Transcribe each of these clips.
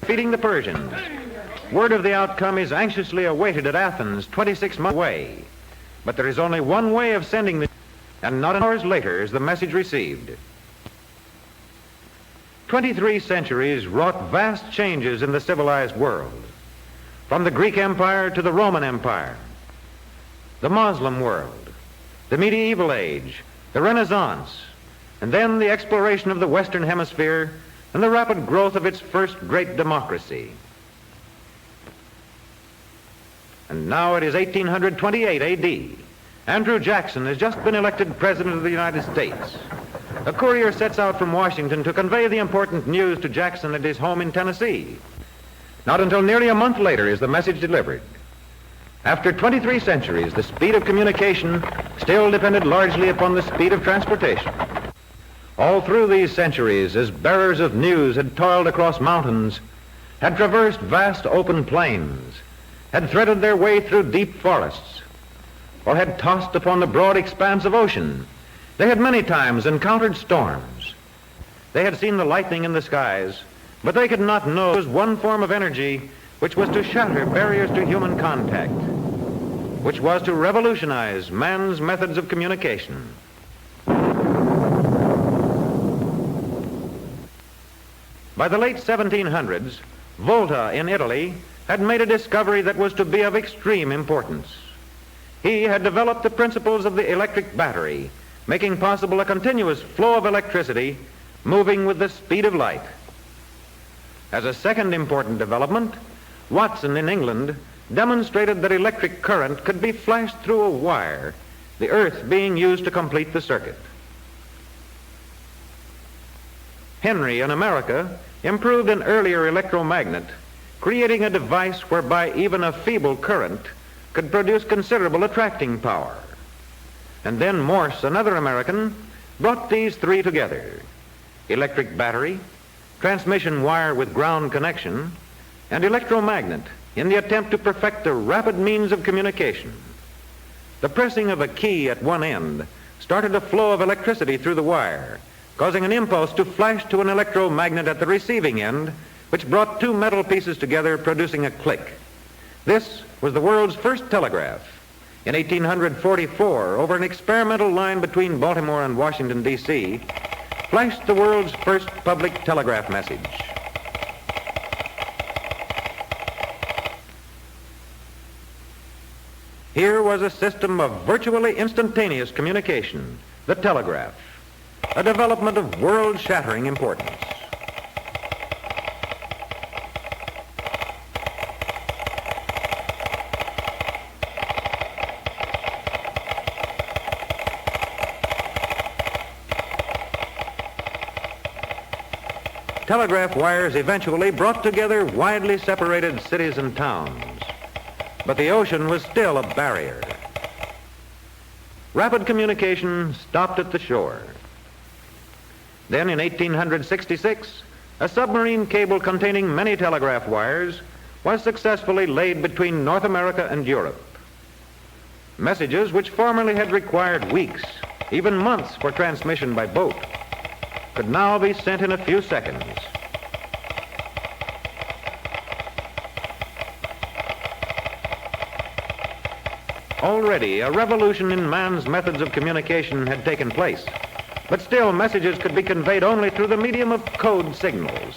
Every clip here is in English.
defeating the Persians. Word of the outcome is anxiously awaited at Athens, 26 months away. But there is only one way of sending the, and not an hours later is the message received. 23 centuries wrought vast changes in the civilized world, from the Greek Empire to the Roman Empire, the Muslim world, the medieval age, the Renaissance, and then the exploration of the Western Hemisphere and the rapid growth of its first great democracy. And now it is 1828 A.D. Andrew Jackson has just been elected President of the United States. A courier sets out from Washington to convey the important news to Jackson at his home in Tennessee. Not until nearly a month later is the message delivered. After 23 centuries, the speed of communication still depended largely upon the speed of transportation. All through these centuries, as bearers of news had toiled across mountains, had traversed vast open plains, had threaded their way through deep forests, or had tossed upon the broad expanse of ocean, they had many times encountered storms. They had seen the lightning in the skies, but they could not know there was one form of energy which was to shatter barriers to human contact, which was to revolutionize man's methods of communication. By the late 1700s, Volta in Italy had made a discovery that was to be of extreme importance. He had developed the principles of the electric battery, making possible a continuous flow of electricity moving with the speed of light. As a second important development, Watson in England demonstrated that electric current could be flashed through a wire, the earth being used to complete the circuit. Henry in America improved an earlier electromagnet, creating a device whereby even a feeble current could produce considerable attracting power. And then Morse, another American, brought these three together: electric battery, transmission wire with ground connection, and electromagnet, in the attempt to perfect a rapid means of communication. The pressing of a key at one end started a flow of electricity through the wire, causing an impulse to flash to an electromagnet at the receiving end, which brought two metal pieces together, producing a click. This was the world's first telegraph. In 1844, over an experimental line between Baltimore and Washington, D.C., flashed the world's first public telegraph message. Here was a system of virtually instantaneous communication, the telegraph, a development of world-shattering importance. Telegraph wires eventually brought together widely separated cities and towns, but the ocean was still a barrier. Rapid communication stopped at the shore. Then in 1866, a submarine cable containing many telegraph wires was successfully laid between North America and Europe. Messages which formerly had required weeks, even months for transmission by boat, could now be sent in a few seconds. Already, a revolution in man's methods of communication had taken place, but still messages could be conveyed only through the medium of code signals.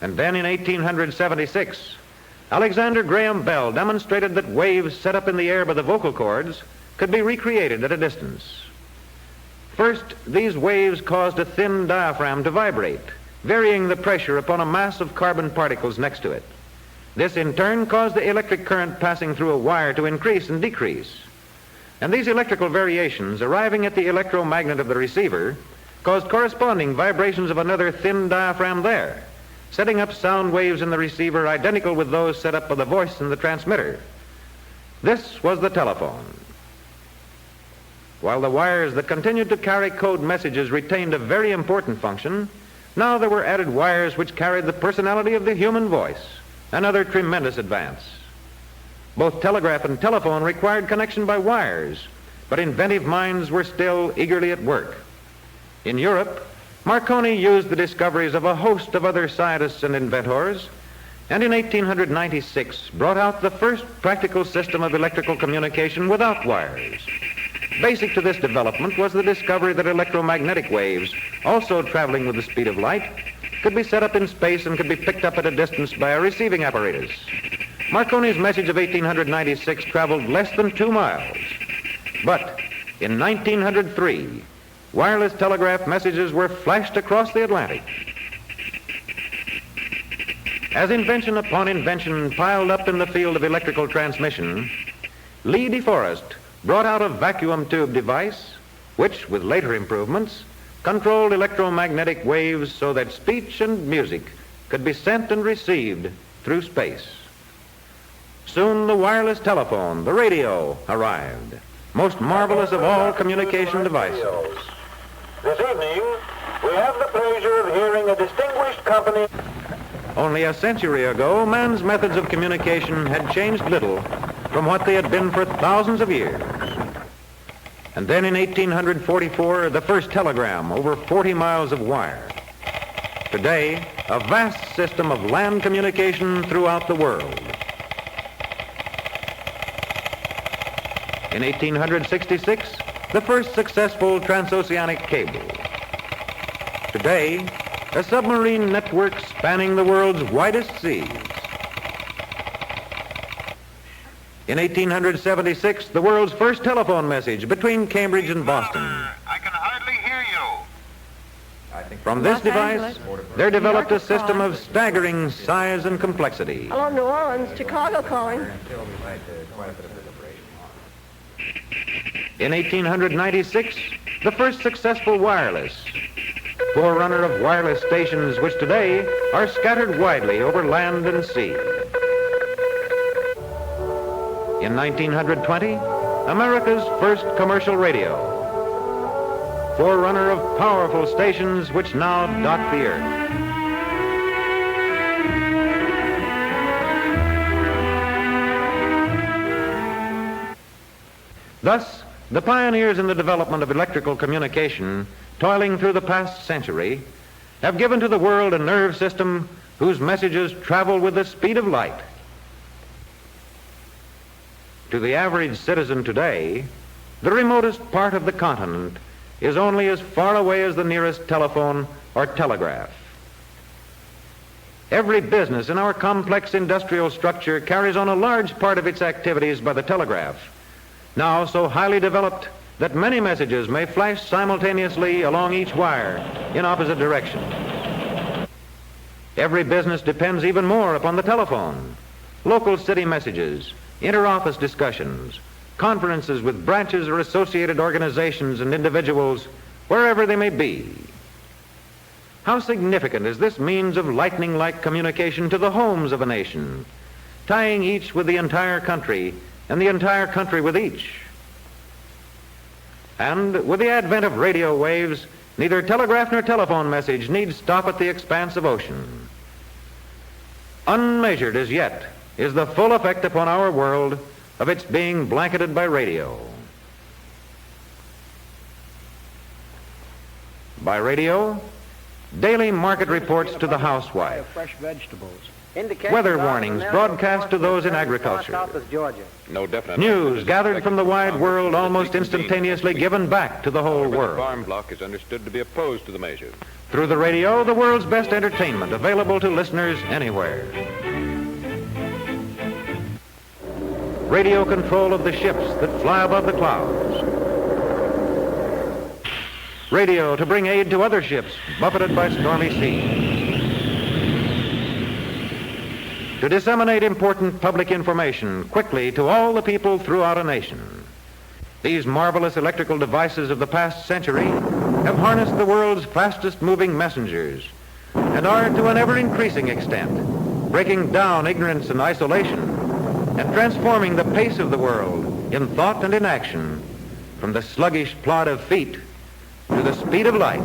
And then in 1876, Alexander Graham Bell demonstrated that waves set up in the air by the vocal cords could be recreated at a distance. First, these waves caused a thin diaphragm to vibrate, varying the pressure upon a mass of carbon particles next to it. This in turn caused the electric current passing through a wire to increase and decrease. And these electrical variations, arriving at the electromagnet of the receiver, caused corresponding vibrations of another thin diaphragm there, setting up sound waves in the receiver identical with those set up by the voice in the transmitter. This was the telephone. While the wires that continued to carry code messages retained a very important function, now there were added wires which carried the personality of the human voice, another tremendous advance. Both telegraph and telephone required connection by wires, but inventive minds were still eagerly at work. In Europe, Marconi used the discoveries of a host of other scientists and inventors, and in 1896 brought out the first practical system of electrical communication without wires. Basic to this development was the discovery that electromagnetic waves, also traveling with the speed of light, could be set up in space and could be picked up at a distance by a receiving apparatus. Marconi's message of 1896 traveled less than 2 miles. But in 1903, wireless telegraph messages were flashed across the Atlantic. As invention upon invention piled up in the field of electrical transmission, Lee DeForest brought out a vacuum tube device which, with later improvements, controlled electromagnetic waves so that speech and music could be sent and received through space. Soon the wireless telephone, the radio, arrived, most marvelous of all communication devices. This evening, we have the pleasure of hearing a distinguished company. Only a century ago, man's methods of communication had changed little from what they had been for thousands of years. And then in 1844, the first telegram over 40 miles of wire. Today, a vast system of land communication throughout the world. In 1866, the first successful transoceanic cable. Today, a submarine network spanning the world's widest seas. In 1876, the world's first telephone message between Cambridge and Boston. I can hardly hear you. From this device, there developed a system of staggering size and complexity. Hello, New Orleans, Chicago calling. In 1896, the first successful wireless, forerunner of wireless stations which today are scattered widely over land and sea. In 1920, America's first commercial radio, forerunner of powerful stations which now dot the earth. Thus, the pioneers in the development of electrical communication, toiling through the past century, have given to the world a nerve system whose messages travel with the speed of light. To the average citizen today, the remotest part of the continent is only as far away as the nearest telephone or telegraph. Every business in our complex industrial structure carries on a large part of its activities by the telegraph, now so highly developed that many messages may flash simultaneously along each wire in opposite directions. Every business depends even more upon the telephone. Local city messages, inter-office discussions, conferences with branches or associated organizations and individuals, wherever they may be. How significant is this means of lightning-like communication to the homes of a nation, tying each with the entire country and the entire country with each? And with the advent of radio waves, neither telegraph nor telephone message need stop at the expanse of ocean. Unmeasured as yet is the full effect upon our world of its being blanketed by radio. By radio, daily market reports to the housewife, fresh vegetables, weather warnings broadcast to those in agriculture, No definite news gathered from the wide world almost instantaneously given back to the whole The world. farm block is understood to be opposed to the measure. Through the radio, the world's best entertainment available to listeners anywhere. Radio control of the ships that fly above the clouds. Radio to bring aid to other ships buffeted by stormy seas. To disseminate important public information quickly to all the people throughout a nation. These marvelous electrical devices of the past century have harnessed the world's fastest moving messengers and are, to an ever-increasing extent, breaking down ignorance and isolation and transforming the pace of the world in thought and in action from the sluggish plod of feet to the speed of light.